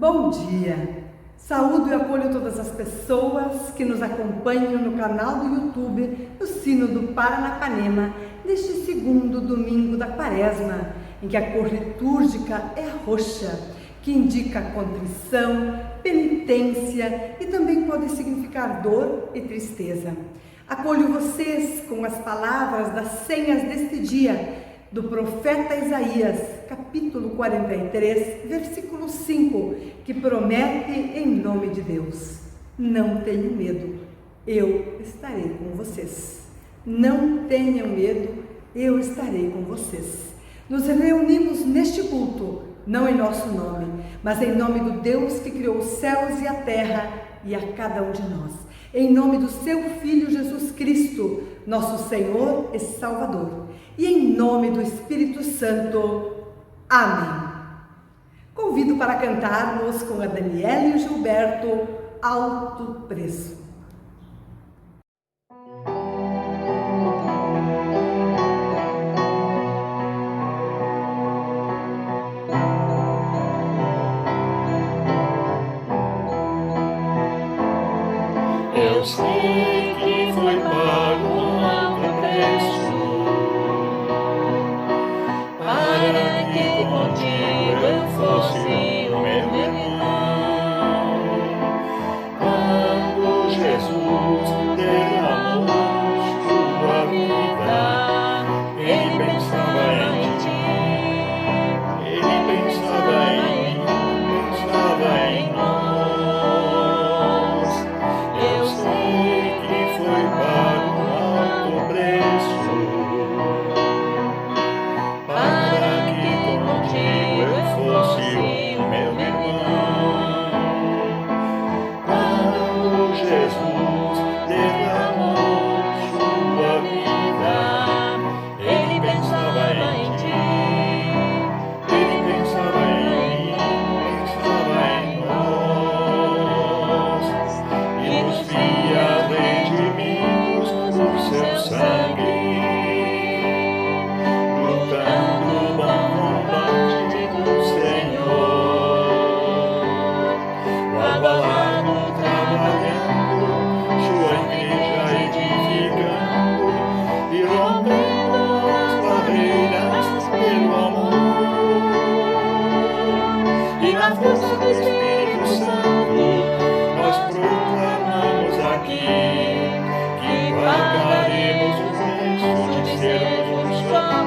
Bom dia! Saúdo e acolho todas as pessoas que nos acompanham no canal do YouTube do Sino do Paranapanema, neste segundo domingo da Quaresma, em que a cor litúrgica é a roxa, que indica contrição, penitência e também pode significar dor e tristeza. Acolho vocês com as palavras das senhas deste dia, do profeta Isaías, capítulo 43, versículo 5, que promete em nome de Deus: não tenham medo, eu estarei com vocês. Não tenham medo, eu estarei com vocês. Nos reunimos neste culto, não em nosso nome, mas em nome do Deus que criou os céus e a terra e a cada um de nós. Em nome do seu Filho Jesus Cristo, nosso Senhor e Salvador. E em nome do Espírito Santo. Amém. Convido para cantarmos com a Daniela e o Gilberto, Alto Preço. Eu sei que foi pago um alto preço, para que contigo eu fosse o meu irmão. Quando Jesus derramou sua vida, Ele pensava em ti, Ele pensava em mim, pensava em nós.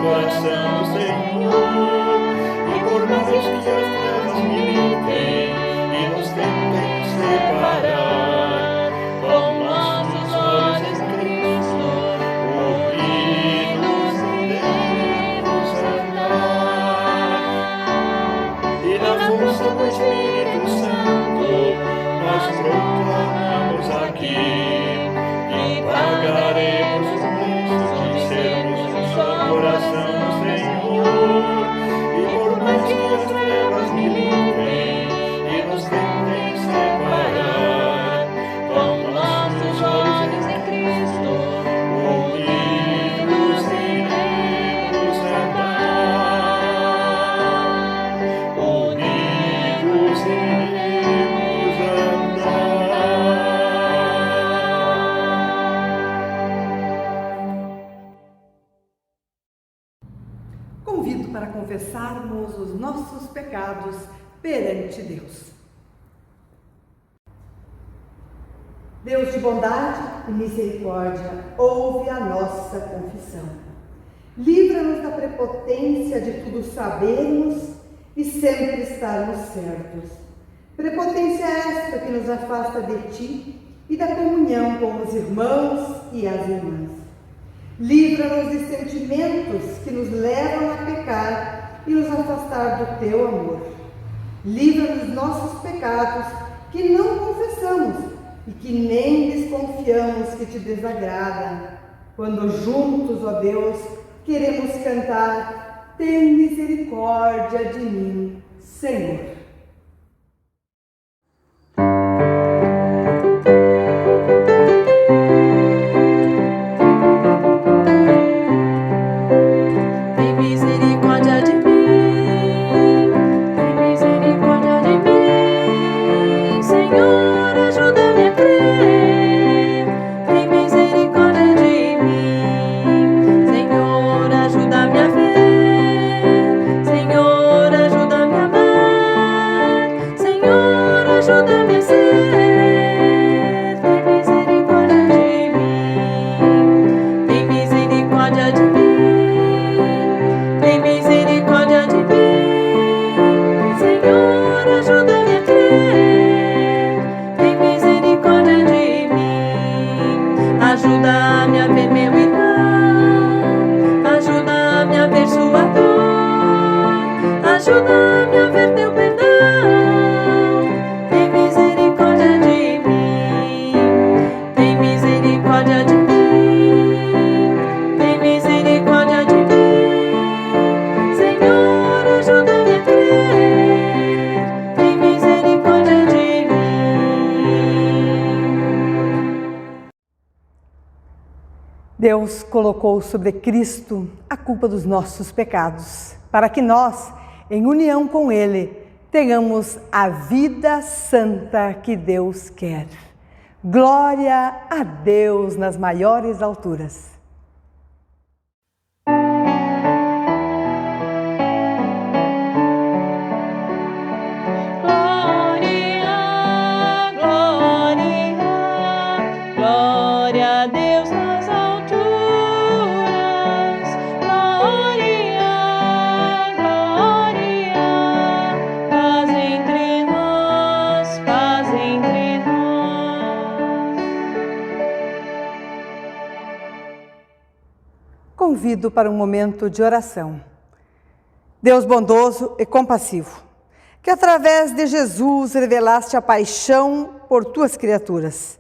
Coração do Senhor, e por mais que as trevas militem e nos tentem separar, com nossos olhos em Cristo, unidos iremos andar. E na força do Espírito Santo, nós proclamamos aqui que pagaremos o preço de sermos um só coração do Senhor, e por mais que as trevas militem e nos tentem separar, com nossos olhos em Cristo, unidos iremos andar, unidos iremos andar. Convido para confessarmos os nossos pecados perante Deus. Deus de bondade e misericórdia, ouve a nossa confissão. Livra-nos da prepotência de tudo sabermos e sempre estarmos certos. Prepotência esta que nos afasta de Ti e da comunhão com os irmãos e as irmãs. Livra-nos de sentimentos que nos levam a pecar e nos afastar do Teu amor. Livra-nos dos nossos pecados que não confessamos e que nem desconfiamos que Te desagrada. Quando juntos, ó Deus, queremos cantar: tem misericórdia de mim, Senhor. Tem misericórdia de mim, tem misericórdia de mim. Deus colocou sobre Cristo a culpa dos nossos pecados, para que nós, em união com Ele, tenhamos a vida santa que Deus quer. Glória a Deus nas maiores alturas. Convido para um momento de oração. Deus bondoso e compassivo, que através de Jesus revelaste a paixão por tuas criaturas.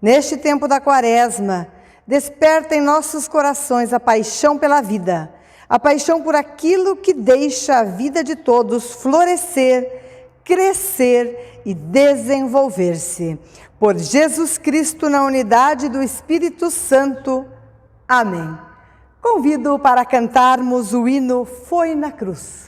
Neste tempo da Quaresma, desperta em nossos corações a paixão pela vida, a paixão por aquilo que deixa a vida de todos florescer, crescer e desenvolver-se. Por Jesus Cristo, na unidade do Espírito Santo. Amém. Convido para cantarmos o hino Foi na Cruz.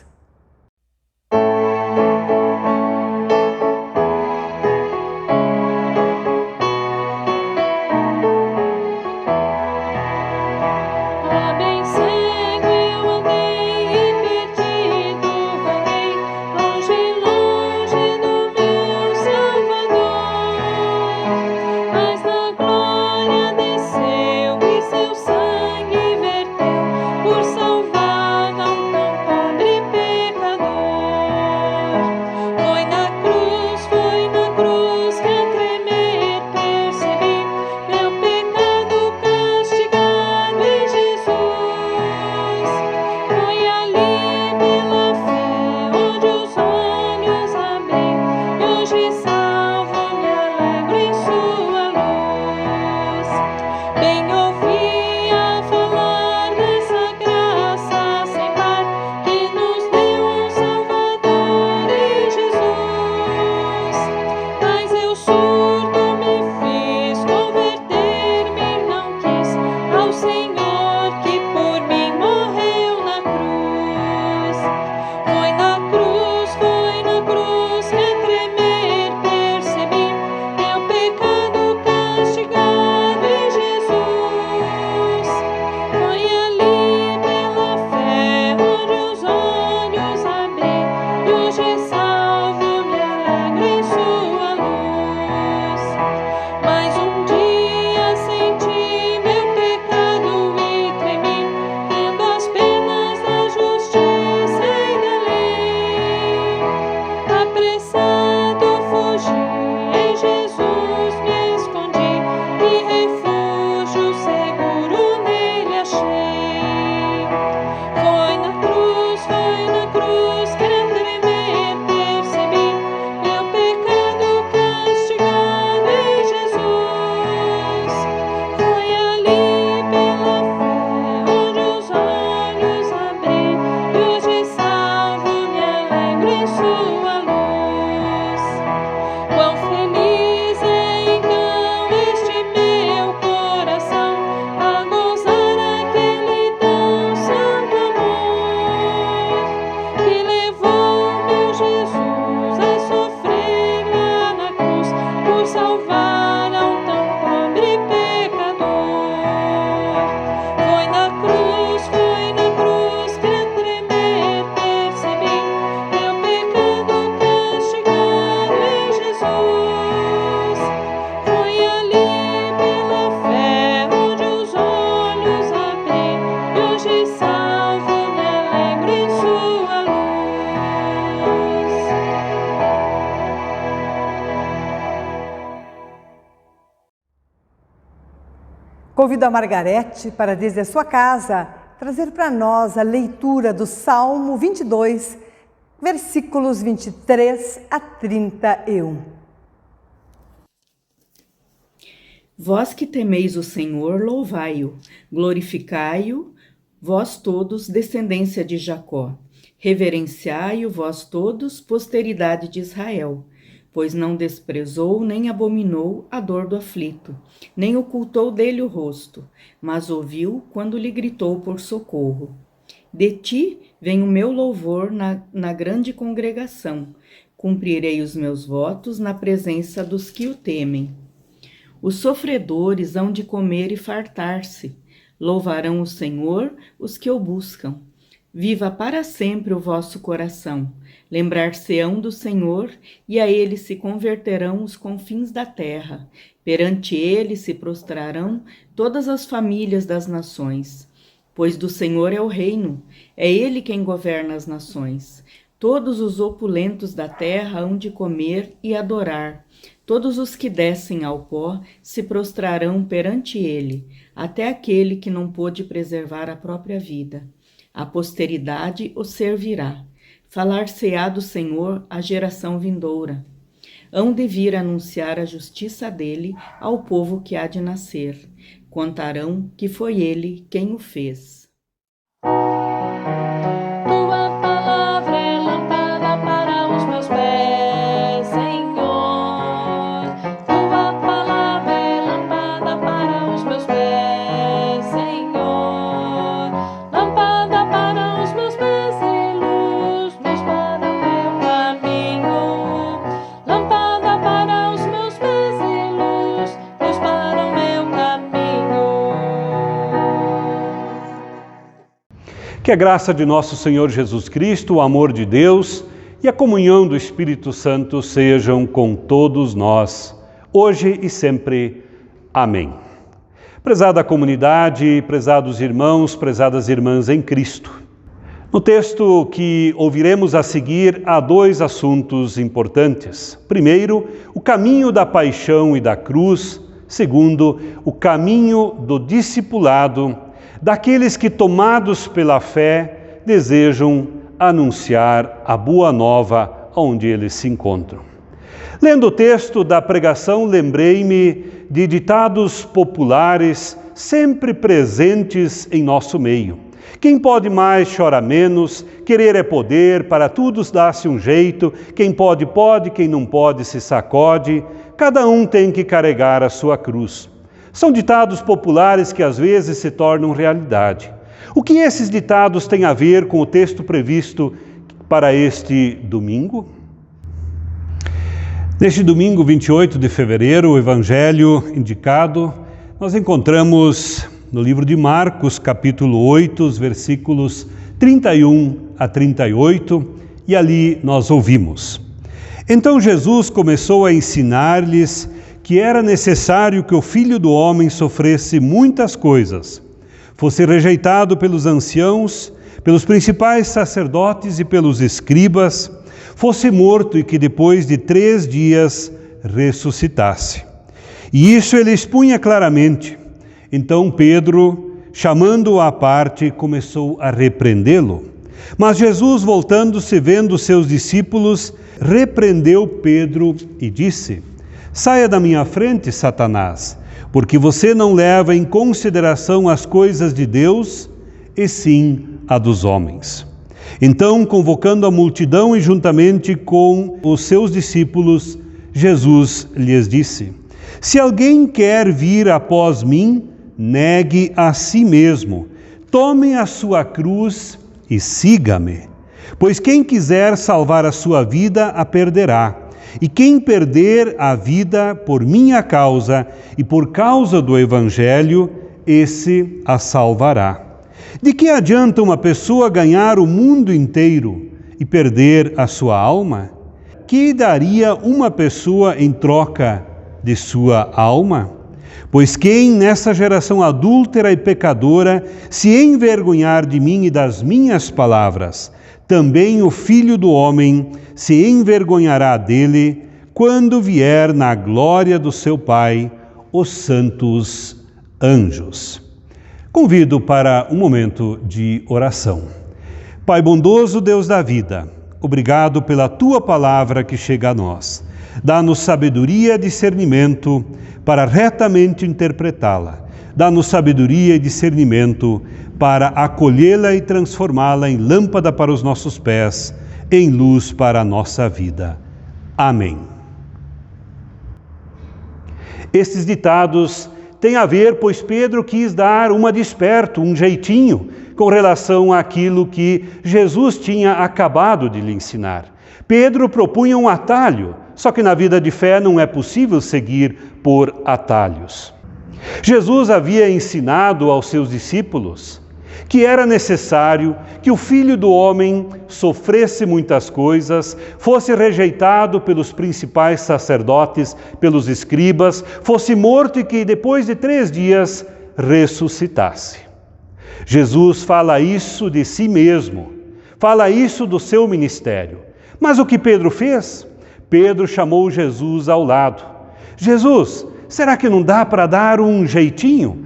Convido a Margarete para, desde a sua casa, trazer para nós a leitura do Salmo 22, versículos 23 a 31. Vós que temeis o Senhor, louvai-o, glorificai-o, vós todos, descendência de Jacó. Reverenciai-o, vós todos, posteridade de Israel. pois não desprezou nem abominou a dor do aflito, nem ocultou dele o rosto, mas ouviu quando lhe gritou por socorro. De ti vem o meu louvor na grande congregação, cumprirei os meus votos na presença dos que o temem. Os sofredores hão de comer e fartar-se, louvarão o Senhor os que o buscam. Viva para sempre o vosso coração, lembrar-se-ão do Senhor, e a ele se converterão os confins da terra. Perante ele se prostrarão todas as famílias das nações. Pois do Senhor é o reino, é ele quem governa as nações. Todos os opulentos da terra hão de comer e adorar. Todos os que descem ao pó se prostrarão perante ele, até aquele que não pôde preservar a própria vida. A posteridade o servirá. Falar-se-á do Senhor à geração vindoura. Hão de vir anunciar a justiça dele ao povo que há de nascer. Contarão que foi ele quem o fez. Tua palavra é lâmpada para os meus pés, Senhor. Tua palavra é lâmpada para os meus pés, Senhor. Lâmpada para os meus pés e luz para o meu caminho. Lâmpada para os meus pés e luz para o meu caminho. Que a graça de nosso Senhor Jesus Cristo, o amor de Deus e a comunhão do Espírito Santo sejam com todos nós, hoje e sempre. Amém. Prezada comunidade, prezados irmãos, prezadas irmãs em Cristo. No texto que ouviremos a seguir, há dois assuntos importantes. Primeiro, o caminho da paixão e da cruz. Segundo, o caminho do discipulado, daqueles que, tomados pela fé, desejam anunciar a boa nova onde eles se encontram. Lendo o texto da pregação, lembrei-me de ditados populares sempre presentes em nosso meio. Quem pode mais, chora menos, querer é poder, para tudo dá-se um jeito, quem pode, pode, quem não pode, se sacode, cada um tem que carregar a sua cruz. São ditados populares que às vezes se tornam realidade. O que esses ditados têm a ver com o texto previsto para este domingo? Neste domingo, 28 de fevereiro, o evangelho indicado, nós encontramos no livro de Marcos, capítulo 8, os versículos 31 a 38, e ali nós ouvimos. Então Jesus começou a ensinar-lhes que era necessário que o Filho do Homem sofresse muitas coisas, fosse rejeitado pelos anciãos, pelos principais sacerdotes e pelos escribas, fosse morto e que depois de 3 dias ressuscitasse. E isso ele expunha claramente. Então Pedro, chamando-o à parte, começou a repreendê-lo. Mas Jesus, voltando-se, vendo seus discípulos, repreendeu Pedro e disse: Saia da minha frente, Satanás, porque você não leva em consideração as coisas de Deus, e sim a dos homens. Então, convocando a multidão e juntamente com os seus discípulos, Jesus lhes disse: Se alguém quer vir após mim, negue a si mesmo, tome a sua cruz e siga-me. Pois quem quiser salvar a sua vida, a perderá. E quem perder a vida por minha causa e por causa do Evangelho, esse a salvará. De que adianta uma pessoa ganhar o mundo inteiro e perder a sua alma? Que daria uma pessoa em troca de sua alma? Pois quem nessa geração adúltera e pecadora se envergonhar de mim e das minhas palavras, também o Filho do Homem se envergonhará dele quando vier na glória do seu Pai, os santos anjos. Convido para um momento de oração. Pai bondoso, Deus da vida, obrigado pela Tua palavra que chega a nós. Dá-nos sabedoria e discernimento para retamente interpretá-la. Dá-nos sabedoria e discernimento para acolhê-la e transformá-la em lâmpada para os nossos pés, em luz para a nossa vida. Amém. Estes ditados têm a ver, pois Pedro quis dar uma de esperto, um jeitinho, com relação àquilo que Jesus tinha acabado de lhe ensinar. Pedro propunha um atalho, só que na vida de fé não é possível seguir por atalhos. Jesus havia ensinado aos seus discípulos que era necessário que o Filho do Homem sofresse muitas coisas, fosse rejeitado pelos principais sacerdotes, pelos escribas, fosse morto e que depois de 3 dias ressuscitasse. Jesus fala isso de si mesmo, fala isso do seu ministério. Mas o que Pedro fez? Pedro chamou Jesus ao lado. Jesus, será que não dá para dar um jeitinho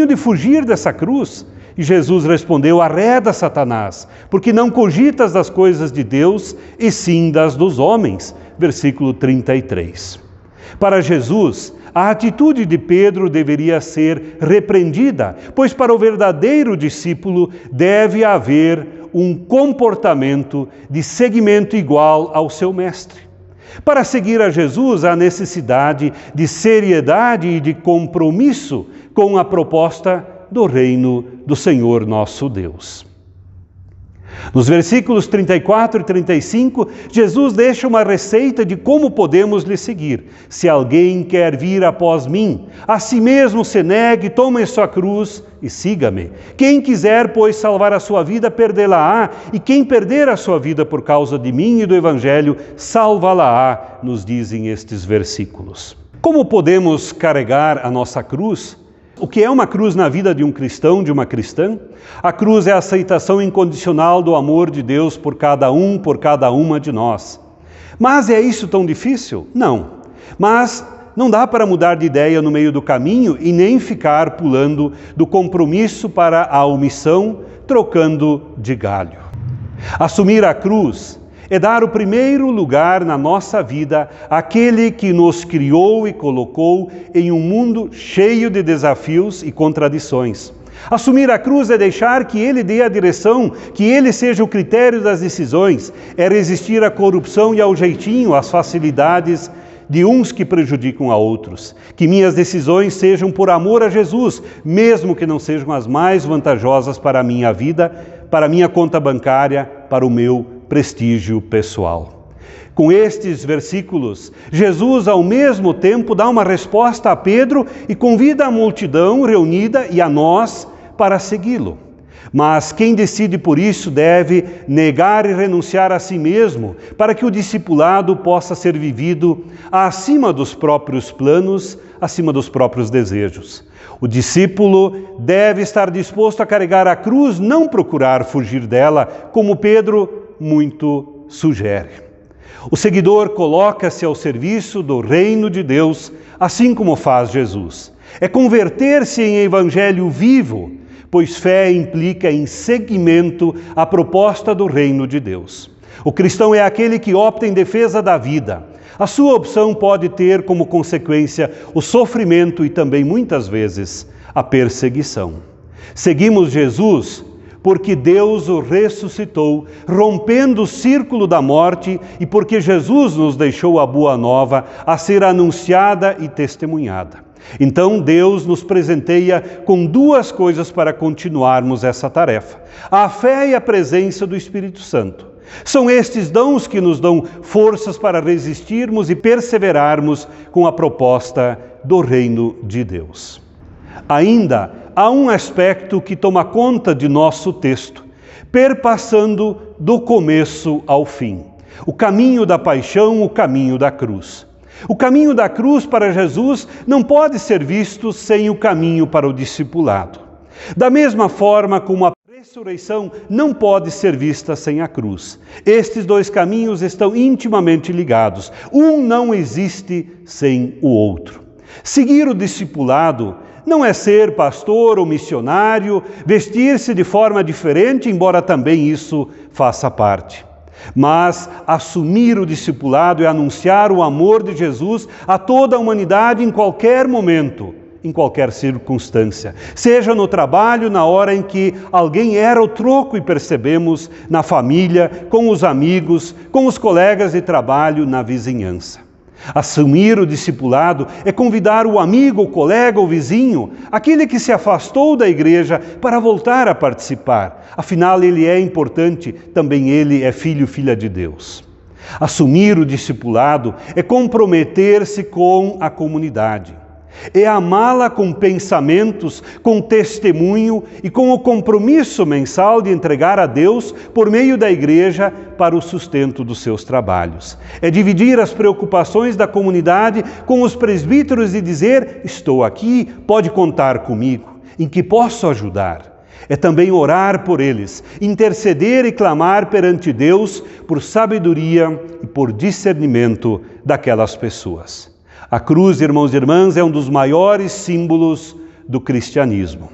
de fugir dessa cruz? E Jesus respondeu: arreda, Satanás, porque não cogitas das coisas de Deus, e sim das dos homens. Versículo 33. Para Jesus, a atitude de Pedro deveria ser repreendida, pois para o verdadeiro discípulo deve haver um comportamento de seguimento igual ao seu mestre. Para seguir a Jesus, há necessidade de seriedade e de compromisso com a proposta do reino do Senhor nosso Deus. Nos versículos 34 e 35, Jesus deixa uma receita de como podemos lhe seguir. Se alguém quer vir após mim, a si mesmo se negue, tome sua cruz e siga-me. Quem quiser, pois, salvar a sua vida, perdê-la-á, e quem perder a sua vida por causa de mim e do Evangelho, salvá-la-á, nos dizem estes versículos. Como podemos carregar a nossa cruz? O que é uma cruz na vida de um cristão, de uma cristã? A cruz é a aceitação incondicional do amor de Deus por cada uma de nós. Mas é isso tão difícil? Não. Mas não dá para mudar de ideia no meio do caminho e nem ficar pulando do compromisso para a omissão, trocando de galho. Assumir a cruz é dar o primeiro lugar na nossa vida àquele que nos criou e colocou em um mundo cheio de desafios e contradições. Assumir a cruz é deixar que Ele dê a direção, que Ele seja o critério das decisões, é resistir à corrupção e ao jeitinho, às facilidades de uns que prejudicam a outros. Que minhas decisões sejam por amor a Jesus, mesmo que não sejam as mais vantajosas para a minha vida, para a minha conta bancária, para o meu prestígio pessoal. Com estes versículos, Jesus ao mesmo tempo dá uma resposta a Pedro e convida a multidão reunida e a nós para segui-lo. Mas quem decide por isso deve negar e renunciar a si mesmo, para que o discipulado possa ser vivido acima dos próprios planos, acima dos próprios desejos. O discípulo deve estar disposto a carregar a cruz, não procurar fugir dela, como Pedro muito sugere. O seguidor coloca-se ao serviço do reino de Deus, assim como faz Jesus. É converter-se em evangelho vivo, pois fé implica em seguimento à proposta do reino de Deus. O cristão é aquele que opta em defesa da vida. A sua opção pode ter como consequência o sofrimento e também, muitas vezes, a perseguição. Seguimos Jesus porque Deus o ressuscitou, rompendo o círculo da morte, e porque Jesus nos deixou a boa nova a ser anunciada e testemunhada. Então Deus nos presenteia com 2 coisas para continuarmos essa tarefa: a fé e a presença do Espírito Santo. São estes dons que nos dão forças para resistirmos e perseverarmos com a proposta do reino de Deus. Ainda há um aspecto que toma conta de nosso texto, perpassando do começo ao fim. O caminho da paixão, o caminho da cruz. O caminho da cruz para Jesus não pode ser visto sem o caminho para o discipulado. Da mesma forma como a ressurreição não pode ser vista sem a cruz. Estes 2 caminhos estão intimamente ligados. Um não existe sem o outro. Seguir o discipulado não é ser pastor ou missionário, vestir-se de forma diferente, embora também isso faça parte. Mas assumir o discipulado é anunciar o amor de Jesus a toda a humanidade em qualquer momento, em qualquer circunstância. Seja no trabalho, na hora em que alguém erra o troco e percebemos, na família, com os amigos, com os colegas de trabalho, na vizinhança. Assumir o discipulado é convidar o amigo, o colega, o vizinho, aquele que se afastou da igreja para voltar a participar. Afinal, ele é importante, também ele é filho, filha de Deus. Assumir o discipulado é comprometer-se com a comunidade. É amá-la com pensamentos, com testemunho e com o compromisso mensal de entregar a Deus, por meio da igreja, para o sustento dos seus trabalhos. É dividir as preocupações da comunidade com os presbíteros e dizer: estou aqui, pode contar comigo, em que posso ajudar. É também orar por eles, interceder e clamar perante Deus por sabedoria e por discernimento daquelas pessoas. A cruz, irmãos e irmãs, é um dos maiores símbolos do cristianismo.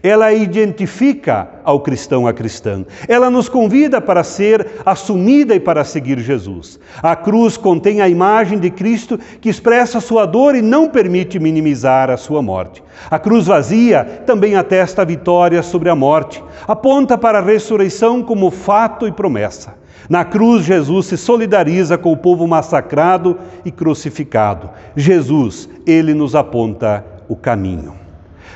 Ela identifica ao cristão, a cristã. Ela nos convida para ser assumida e para seguir Jesus. A cruz contém a imagem de Cristo que expressa sua dor e não permite minimizar a sua morte. A cruz vazia também atesta a vitória sobre a morte. Aponta para a ressurreição como fato e promessa. Na cruz, Jesus se solidariza com o povo massacrado e crucificado. Jesus, ele nos aponta o caminho.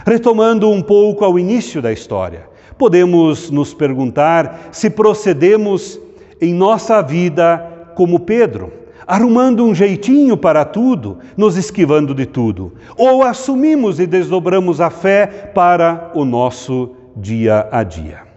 Retomando um pouco ao início da história, podemos nos perguntar se procedemos em nossa vida como Pedro, arrumando um jeitinho para tudo, nos esquivando de tudo, ou assumimos e desdobramos a fé para o nosso dia a dia.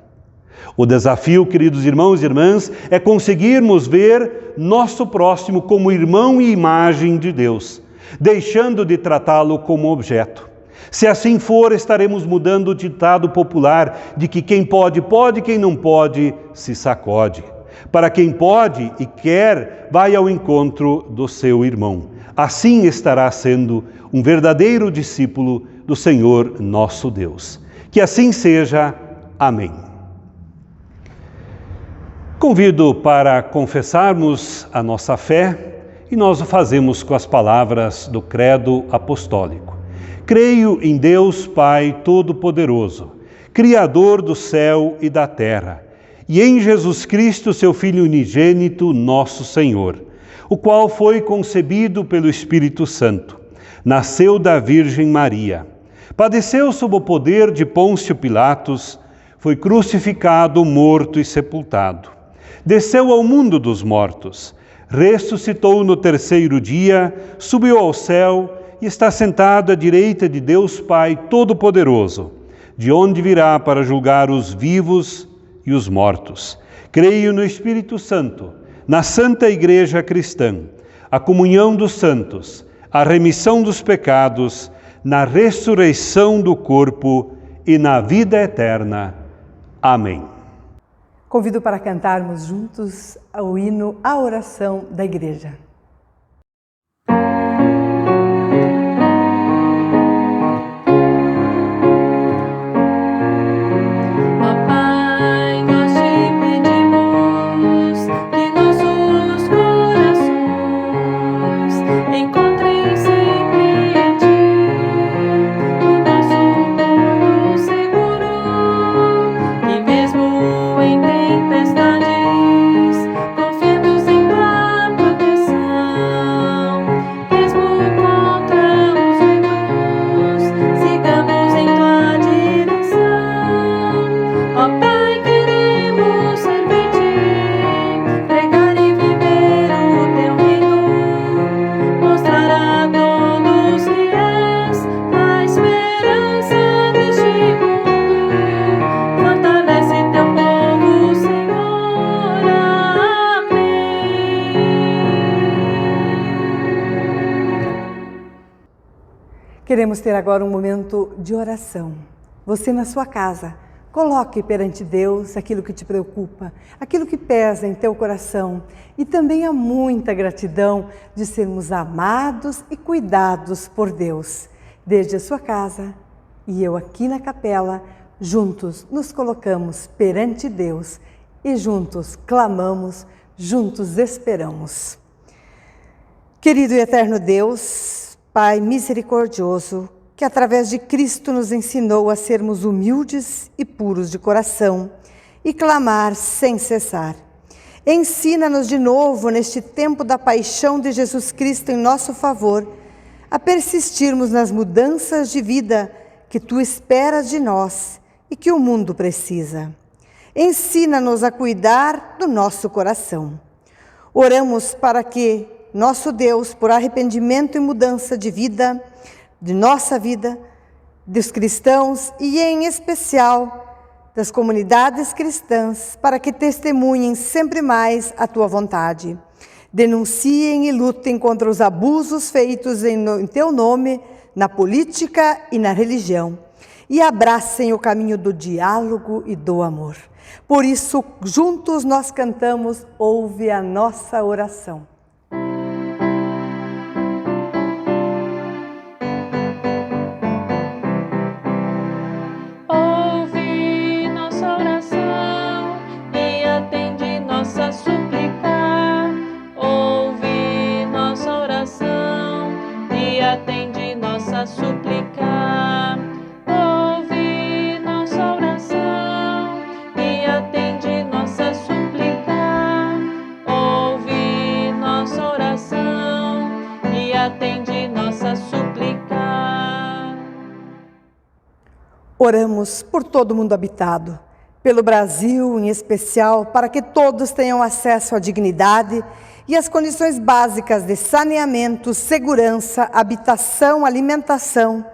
O desafio, queridos irmãos e irmãs, é conseguirmos ver nosso próximo como irmão e imagem de Deus, deixando de tratá-lo como objeto. Se assim for, estaremos mudando o ditado popular de que quem pode, pode, quem não pode, se sacode. Para quem pode e quer, vai ao encontro do seu irmão. Assim estará sendo um verdadeiro discípulo do Senhor nosso Deus. Que assim seja. Amém. Convido para confessarmos a nossa fé e nós o fazemos com as palavras do Credo Apostólico. Creio em Deus Pai Todo-Poderoso, Criador do céu e da terra, e em Jesus Cristo, seu Filho unigênito, nosso Senhor, o qual foi concebido pelo Espírito Santo, nasceu da Virgem Maria, padeceu sob o poder de Pôncio Pilatos, foi crucificado, morto e sepultado. Desceu ao mundo dos mortos, ressuscitou no terceiro dia, subiu ao céu e está sentado à direita de Deus Pai Todo-Poderoso, de onde virá para julgar os vivos e os mortos. Creio no Espírito Santo, na Santa Igreja Cristã, a comunhão dos santos, a remissão dos pecados, na ressurreição do corpo e na vida eterna. Amém. Convido para cantarmos juntos o hino à oração da Igreja. Queremos ter agora um momento de oração. Você na sua casa, coloque perante Deus aquilo que te preocupa, aquilo que pesa em teu coração. E também há muita gratidão de sermos amados e cuidados por Deus. Desde a sua casa e eu aqui na capela, juntos nos colocamos perante Deus e juntos clamamos, juntos esperamos. Querido e eterno Deus, Pai misericordioso, que através de Cristo nos ensinou a sermos humildes e puros de coração e clamar sem cessar. Ensina-nos de novo, neste tempo da paixão de Jesus Cristo em nosso favor, a persistirmos nas mudanças de vida que Tu esperas de nós e que o mundo precisa. Ensina-nos a cuidar do nosso coração. Oramos para que nosso Deus, por arrependimento e mudança de vida, de nossa vida, dos cristãos e em especial das comunidades cristãs, para que testemunhem sempre mais a Tua vontade. Denunciem e lutem contra os abusos feitos em Teu nome, na política e na religião. E abracem o caminho do diálogo e do amor. Por isso, juntos nós cantamos, ouve a nossa oração. Ouve nossa oração e atende nossa súplica. Ouve nossa oração e atende nossa súplica. Ouve nossa oração e atende nossa súplica. Ouve nossa oração e atende nossa súplica. Oramos por todo o mundo habitado, pelo Brasil em especial, para que todos tenham acesso à dignidade e às condições básicas de saneamento, segurança, habitação, alimentação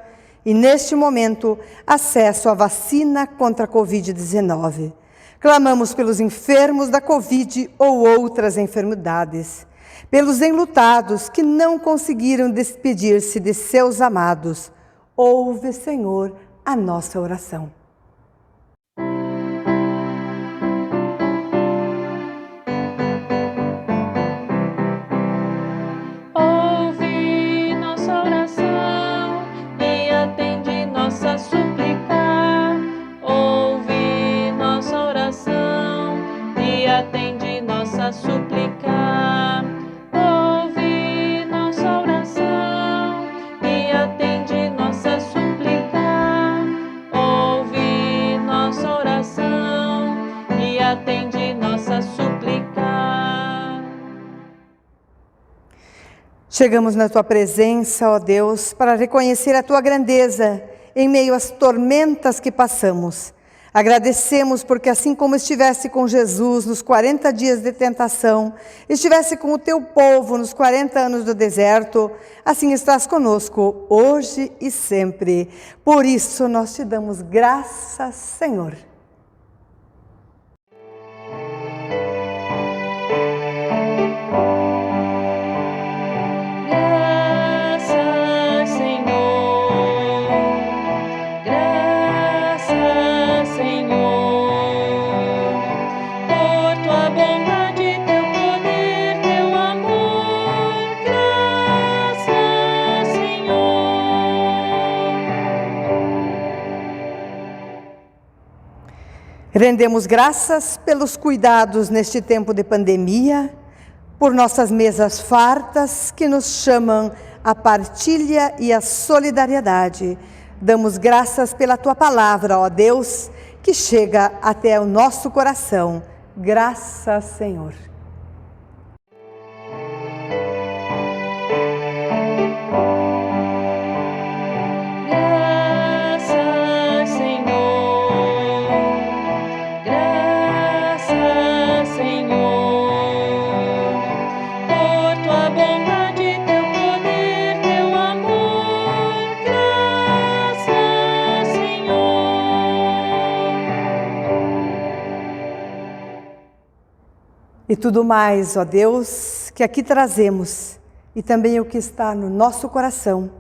e, neste momento, acesso à vacina contra a Covid-19. Clamamos pelos enfermos da Covid ou outras enfermidades, pelos enlutados que não conseguiram despedir-se de seus amados. Ouve, Senhor, a nossa oração. Ouve nossa oração e atende nossa súplica. Ouve nossa oração e atende nossa súplica. Ouve nossa oração e atende nossa súplica. Ouve nossa oração e atende nossa súplica. Chegamos na Tua presença, ó Deus, para reconhecer a Tua grandeza em meio às tormentas que passamos. Agradecemos porque assim como estivesse com Jesus nos 40 dias de tentação, estivesse com o Teu povo nos 40 anos do deserto, assim estás conosco hoje e sempre. Por isso nós Te damos graças, Senhor. Graças, Senhor. Graças, Senhor, por Tua bondade, Teu poder, Teu amor. Graças, Senhor. Rendemos graças pelos cuidados neste tempo de pandemia, por nossas mesas fartas que nos chamam à partilha e à solidariedade. Damos graças pela Tua palavra, ó Deus, que chega até o nosso coração. Graças, Senhor. Graças, Senhor. Graças, Senhor, por Tua bondade, Teu poder, Teu amor. Graças, Senhor. E tudo mais, ó Deus, que aqui trazemos, e também o que está no nosso coração,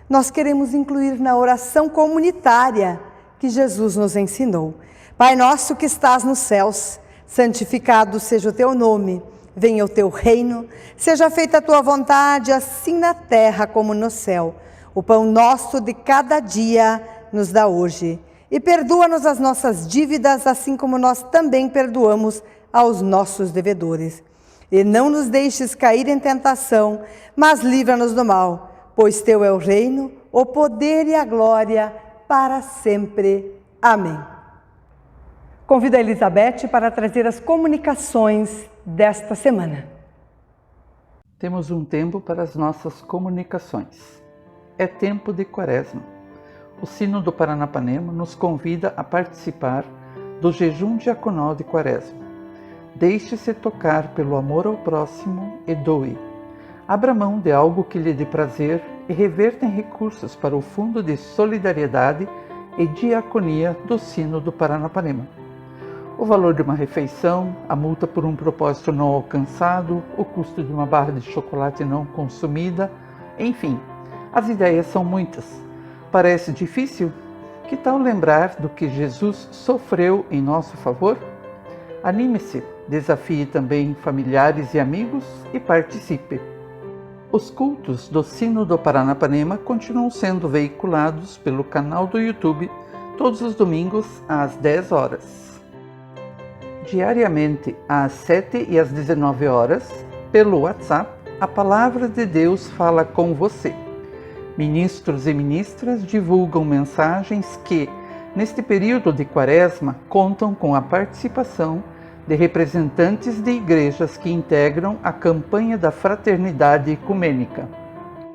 nós queremos incluir na oração comunitária que Jesus nos ensinou. Pai nosso que estás nos céus, santificado seja o Teu nome, venha o Teu reino, seja feita a Tua vontade, assim na terra como no céu. O pão nosso de cada dia nos dá hoje. E perdoa-nos as nossas dívidas, assim como nós também perdoamos aos nossos devedores. E não nos deixes cair em tentação, mas livra-nos do mal, pois Teu é o reino, o poder e a glória para sempre. Amém. Convido a Elizabeth para trazer as comunicações desta semana. Temos um tempo para as nossas comunicações. É tempo de Quaresma. O Sino do Paranapanema nos convida a participar do jejum diaconal de Quaresma. Deixe-se tocar pelo amor ao próximo e doe. Abra mão de algo que lhe dê prazer e reverta em recursos para o Fundo de Solidariedade e Diaconia do Sino do Paranapanema. O valor de uma refeição, a multa por um propósito não alcançado, o custo de uma barra de chocolate não consumida, enfim, as ideias são muitas. Parece difícil? Que tal lembrar do que Jesus sofreu em nosso favor? Anime-se, desafie também familiares e amigos e participe. Os cultos do Sino do Paranapanema continuam sendo veiculados pelo canal do YouTube todos os domingos às 10 horas. Diariamente às 7 e às 19 horas, pelo WhatsApp, a Palavra de Deus fala com você. Ministros e ministras divulgam mensagens que, neste período de Quaresma, contam com a participação de representantes de igrejas que integram a campanha da Fraternidade Ecumênica.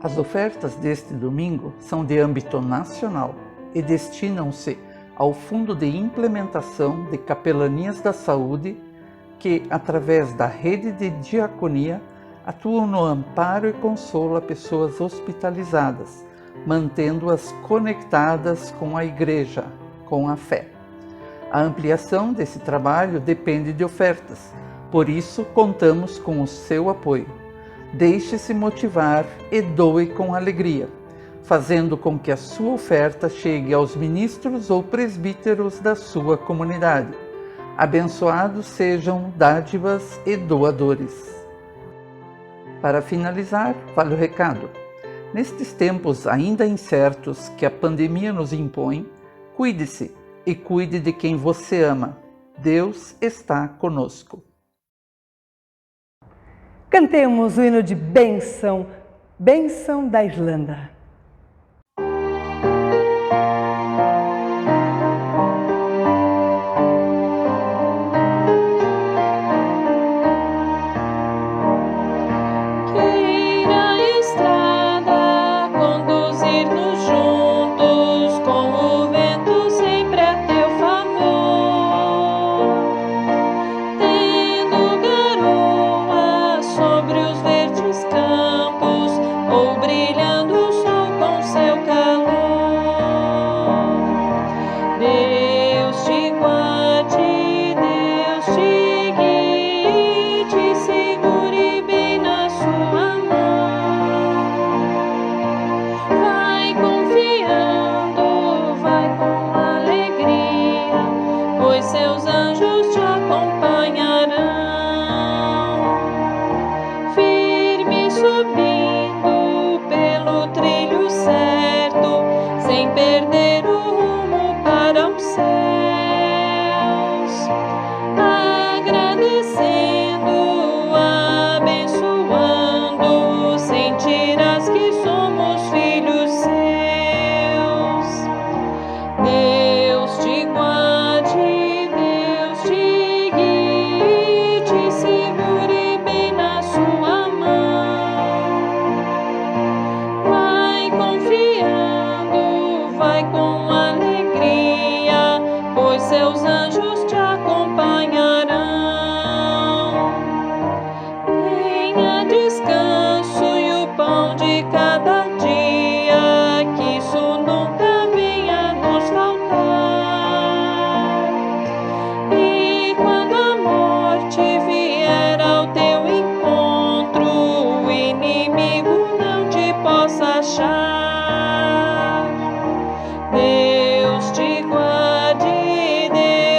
As ofertas deste domingo são de âmbito nacional e destinam-se ao Fundo de Implementação de Capelanias da Saúde, que, através da rede de diaconia, atuam no amparo e consolo a pessoas hospitalizadas, mantendo-as conectadas com a Igreja, com a fé. A ampliação desse trabalho depende de ofertas, por isso contamos com o seu apoio. Deixe-se motivar e doe com alegria, fazendo com que a sua oferta chegue aos ministros ou presbíteros da sua comunidade. Abençoados sejam dádivas e doadores. Para finalizar, vale o recado. Nestes tempos ainda incertos que a pandemia nos impõe, cuide-se e cuide de quem você ama. Deus está conosco. Cantemos o hino de bênção, bênção da Irlanda. Deus te guarde, Deus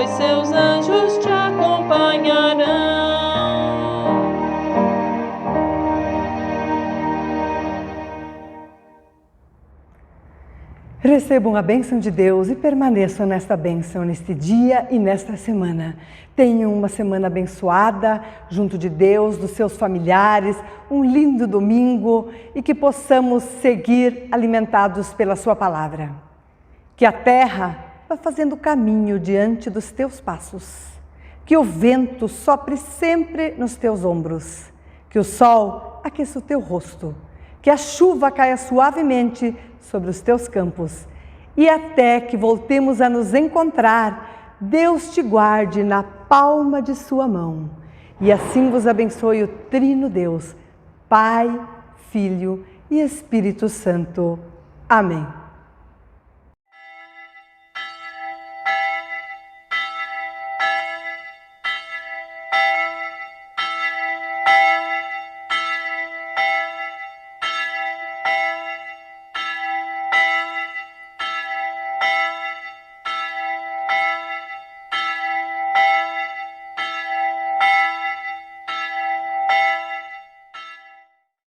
pois seus anjos te acompanharão. Recebam a bênção de Deus e permaneçam nesta bênção, neste dia e nesta semana. Tenham uma semana abençoada, junto de Deus, dos seus familiares, um lindo domingo e que possamos seguir alimentados pela sua palavra. Que a terra vá fazendo caminho diante dos teus passos. Que o vento sopre sempre nos teus ombros. Que o sol aqueça o teu rosto. Que a chuva caia suavemente sobre os teus campos. E até que voltemos a nos encontrar, Deus te guarde na palma de sua mão. E assim vos abençoe o Trino Deus, Pai, Filho e Espírito Santo. Amém.